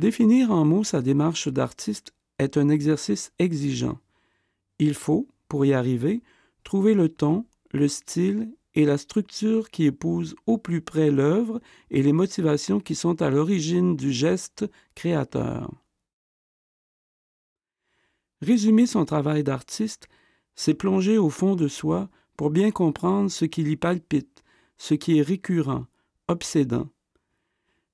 Définir en mots sa démarche d'artiste est un exercice exigeant. Il faut, pour y arriver, trouver le ton, le style et la structure qui épousent au plus près l'œuvre et les motivations qui sont à l'origine du geste créateur. Résumer son travail d'artiste, c'est plonger au fond de soi pour bien comprendre ce qui l'y palpite, ce qui est récurrent, obsédant.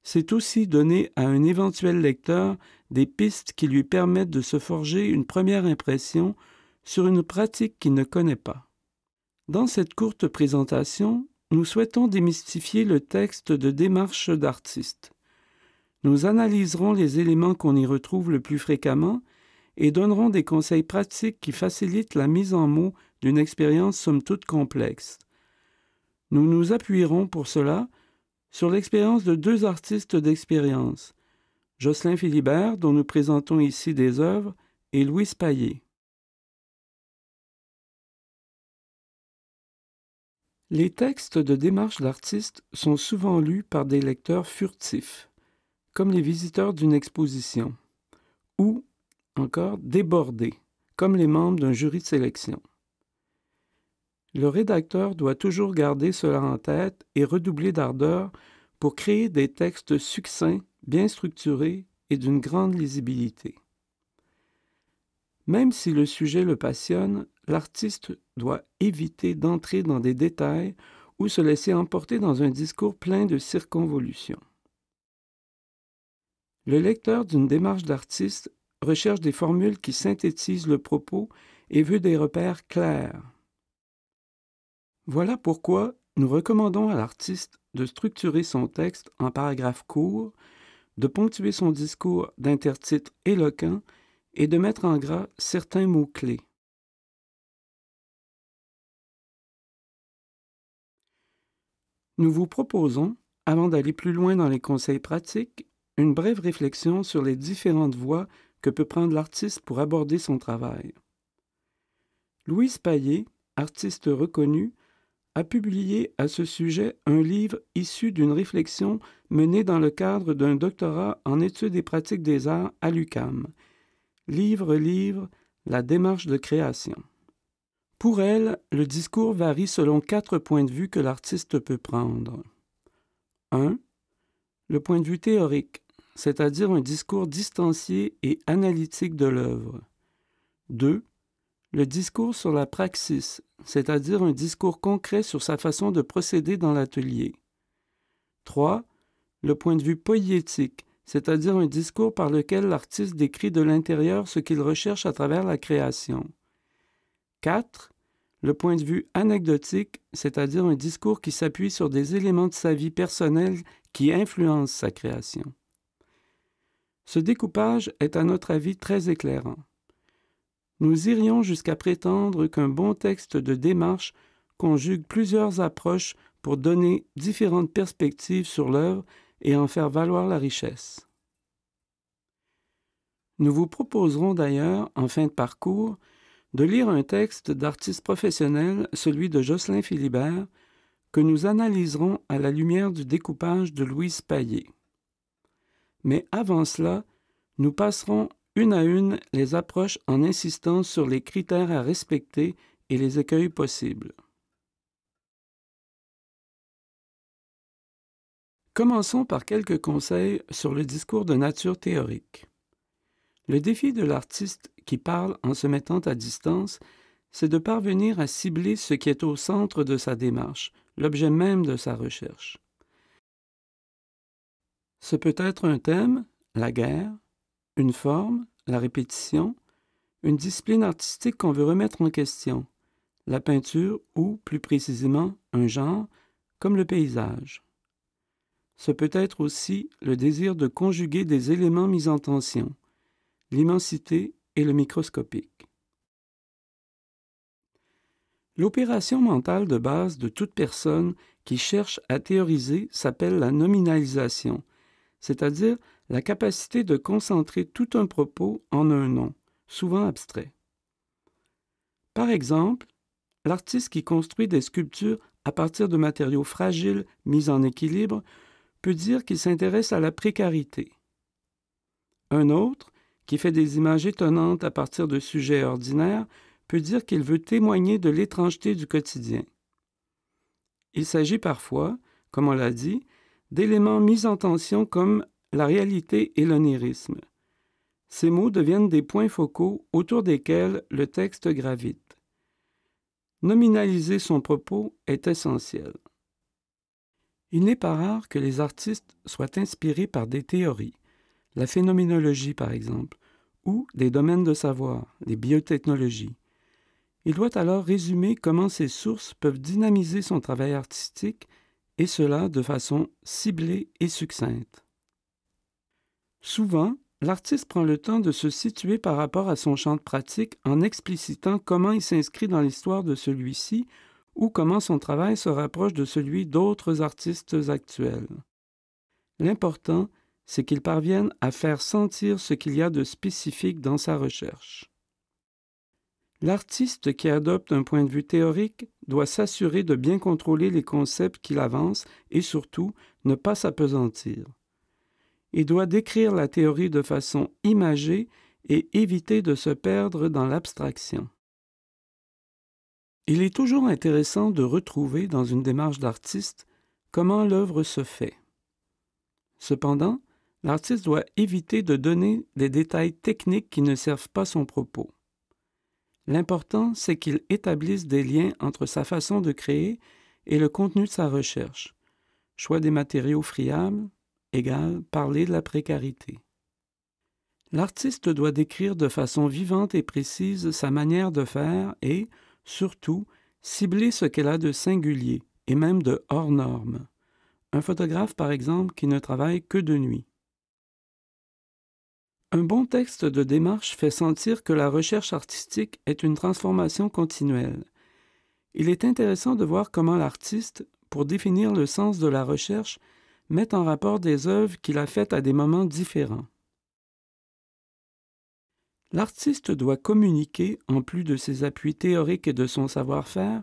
C'est aussi donner à un éventuel lecteur des pistes qui lui permettent de se forger une première impression sur une pratique qu'il ne connaît pas. Dans cette courte présentation, nous souhaitons démystifier le texte de démarche d'artiste. Nous analyserons les éléments qu'on y retrouve le plus fréquemment et donnerons des conseils pratiques qui facilitent la mise en mots d'une expérience somme toute complexe. Nous nous appuierons pour cela sur l'expérience de deux artistes d'expérience, Jocelyn Philibert, dont nous présentons ici des œuvres, et Louise Payet. Les textes de démarche d'artiste sont souvent lus par des lecteurs furtifs, comme les visiteurs d'une exposition, ou encore débordés, comme les membres d'un jury de sélection. Le rédacteur doit toujours garder cela en tête et redoubler d'ardeur pour créer des textes succincts, bien structurés et d'une grande lisibilité. Même si le sujet le passionne, l'artiste doit éviter d'entrer dans des détails ou se laisser emporter dans un discours plein de circonvolutions. Le lecteur d'une démarche d'artiste recherche des formules qui synthétisent le propos et veut des repères clairs. Voilà pourquoi nous recommandons à l'artiste de structurer son texte en paragraphes courts, de ponctuer son discours d'intertitres éloquents et de mettre en gras certains mots-clés. Nous vous proposons, avant d'aller plus loin dans les conseils pratiques, une brève réflexion sur les différentes voies que peut prendre l'artiste pour aborder son travail. Louise Payet, artiste reconnue, a publié à ce sujet un livre issu d'une réflexion menée dans le cadre d'un doctorat en études et pratiques des arts à l'UQAM. Livre, la démarche de création. Pour elle, le discours varie selon 4 points de vue que l'artiste peut prendre. 1. Le point de vue théorique, c'est-à-dire un discours distancié et analytique de l'œuvre. 2. Le discours sur la praxis, c'est-à-dire un discours concret sur sa façon de procéder dans l'atelier. 3. Le point de vue poétique, c'est-à-dire un discours par lequel l'artiste décrit de l'intérieur ce qu'il recherche à travers la création. 4. Le point de vue anecdotique, c'est-à-dire un discours qui s'appuie sur des éléments de sa vie personnelle qui influencent sa création. Ce découpage est à notre avis très éclairant. Nous irions jusqu'à prétendre qu'un bon texte de démarche conjugue plusieurs approches pour donner différentes perspectives sur l'œuvre et en faire valoir la richesse. Nous vous proposerons d'ailleurs, en fin de parcours, de lire un texte d'artiste professionnel, celui de Jocelyn Philibert, que nous analyserons à la lumière du découpage de Louise Payet. Mais avant cela, nous passerons une à une les approches en insistant sur les critères à respecter et les écueils possibles. Commençons par quelques conseils sur le discours de nature théorique. Le défi de l'artiste qui parle en se mettant à distance, c'est de parvenir à cibler ce qui est au centre de sa démarche, l'objet même de sa recherche. Ce peut être un thème, la guerre, une forme, la répétition, une discipline artistique qu'on veut remettre en question, la peinture ou, plus précisément, un genre, comme le paysage. Ce peut être aussi le désir de conjuguer des éléments mis en tension, l'immensité et le microscopique. L'opération mentale de base de toute personne qui cherche à théoriser s'appelle la nominalisation, c'est-à-dire la capacité de concentrer tout un propos en un nom, souvent abstrait. Par exemple, l'artiste qui construit des sculptures à partir de matériaux fragiles mis en équilibre peut dire qu'il s'intéresse à la précarité. Un autre, qui fait des images étonnantes à partir de sujets ordinaires, peut dire qu'il veut témoigner de l'étrangeté du quotidien. Il s'agit parfois, comme on l'a dit, d'éléments mis en tension comme la réalité et l'onirisme. Ces mots deviennent des points focaux autour desquels le texte gravite. Nominaliser son propos est essentiel. Il n'est pas rare que les artistes soient inspirés par des théories, la phénoménologie par exemple, ou des domaines de savoir, les biotechnologies. Il doit alors résumer comment ces sources peuvent dynamiser son travail artistique, et cela de façon ciblée et succincte. Souvent, l'artiste prend le temps de se situer par rapport à son champ de pratique en explicitant comment il s'inscrit dans l'histoire de celui-ci ou comment son travail se rapproche de celui d'autres artistes actuels. L'important, c'est qu'il parvienne à faire sentir ce qu'il y a de spécifique dans sa recherche. L'artiste qui adopte un point de vue théorique doit s'assurer de bien contrôler les concepts qu'il avance et surtout ne pas s'appesantir. Il doit décrire la théorie de façon imagée et éviter de se perdre dans l'abstraction. Il est toujours intéressant de retrouver dans une démarche d'artiste comment l'œuvre se fait. Cependant, l'artiste doit éviter de donner des détails techniques qui ne servent pas son propos. L'important, c'est qu'il établisse des liens entre sa façon de créer et le contenu de sa recherche. Choix des matériaux friables égale parler de la précarité. L'artiste doit décrire de façon vivante et précise sa manière de faire et, surtout, cibler ce qu'elle a de singulier et même de hors norme. Un photographe, par exemple, qui ne travaille que de nuit. Un bon texte de démarche fait sentir que la recherche artistique est une transformation continuelle. Il est intéressant de voir comment l'artiste, pour définir le sens de la recherche, met en rapport des œuvres qu'il a faites à des moments différents. L'artiste doit communiquer, en plus de ses appuis théoriques et de son savoir-faire,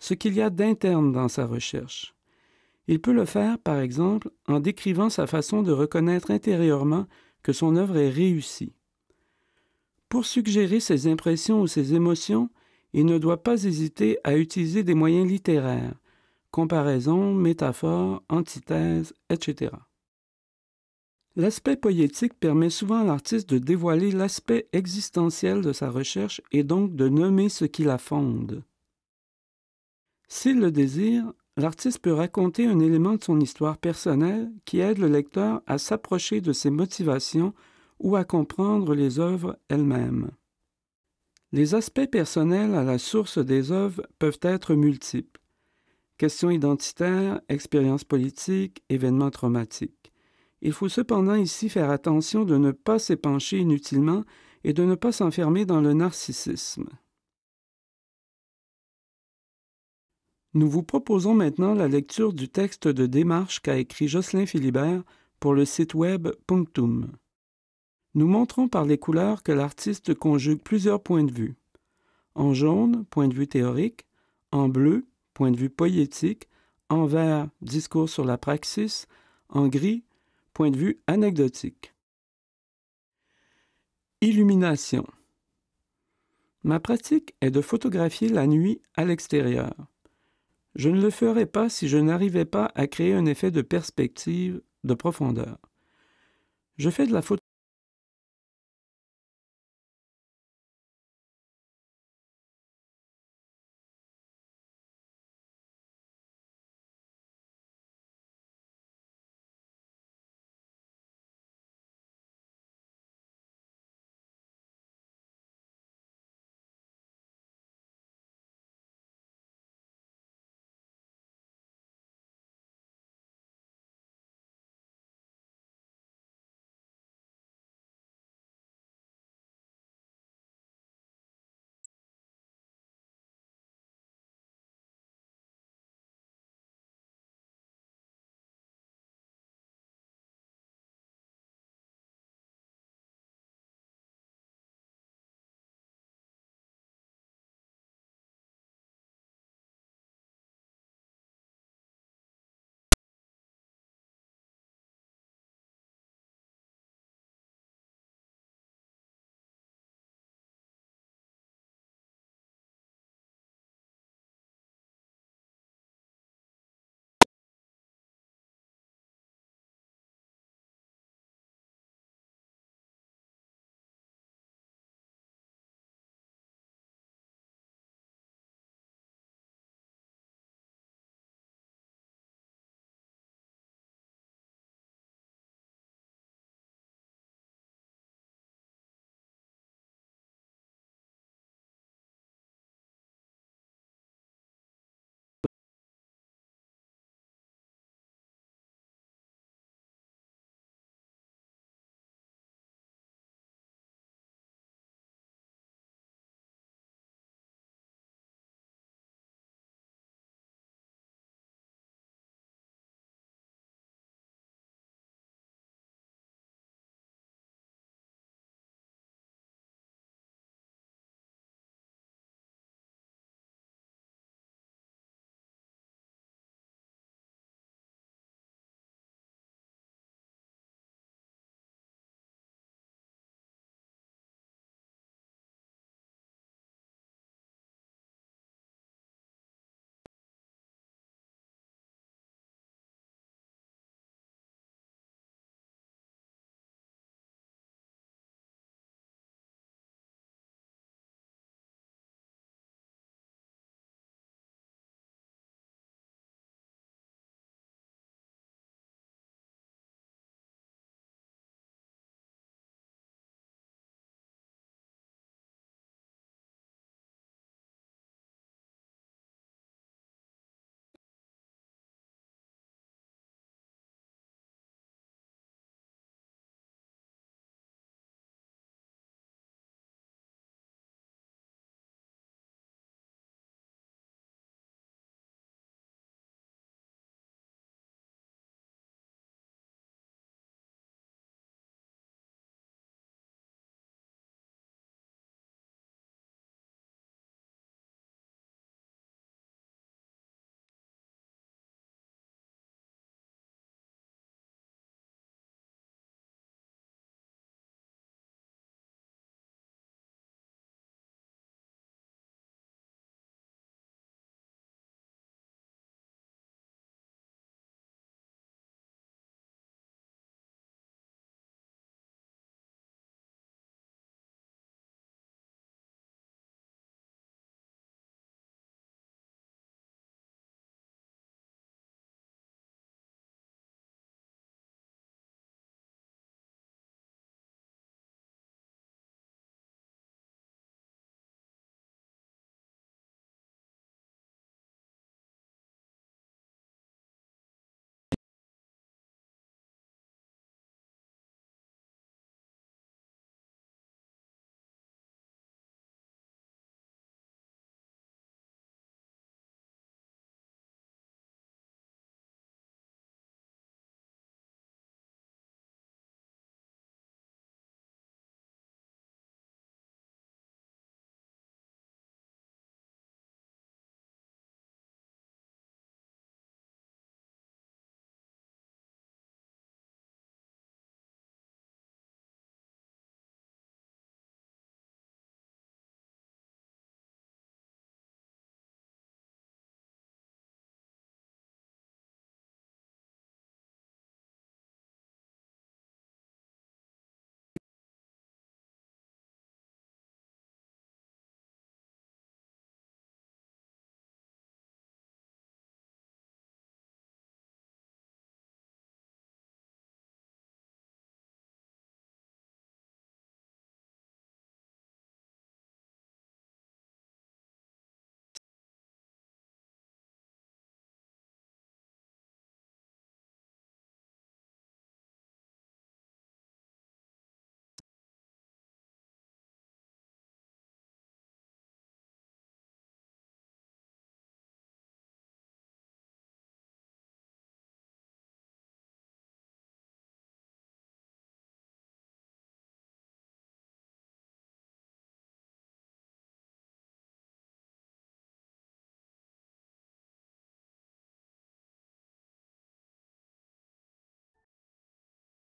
ce qu'il y a d'interne dans sa recherche. Il peut le faire, par exemple, en décrivant sa façon de reconnaître intérieurement que son œuvre est réussie. Pour suggérer ses impressions ou ses émotions, il ne doit pas hésiter à utiliser des moyens littéraires, comparaisons, métaphores, antithèses, etc. L'aspect poétique permet souvent à l'artiste de dévoiler l'aspect existentiel de sa recherche et donc de nommer ce qui la fonde. S'il le désire, l'artiste peut raconter un élément de son histoire personnelle qui aide le lecteur à s'approcher de ses motivations ou à comprendre les œuvres elles-mêmes. Les aspects personnels à la source des œuvres peuvent être multiples. Questions identitaires, expériences politiques, événements traumatiques. Il faut cependant ici faire attention de ne pas s'épancher inutilement et de ne pas s'enfermer dans le narcissisme. Nous vous proposons maintenant la lecture du texte de démarche qu'a écrit Jocelyn Philibert pour le site web Punctum. Nous montrons par les couleurs que l'artiste conjugue plusieurs points de vue. En jaune, point de vue théorique, en bleu, point de vue poétique, en vert, discours sur la praxis, en gris, point de vue anecdotique. Illumination. Ma pratique est de photographier la nuit à l'extérieur. Je ne le ferais pas si je n'arrivais pas à créer un effet de perspective, de profondeur. Je fais de la photographie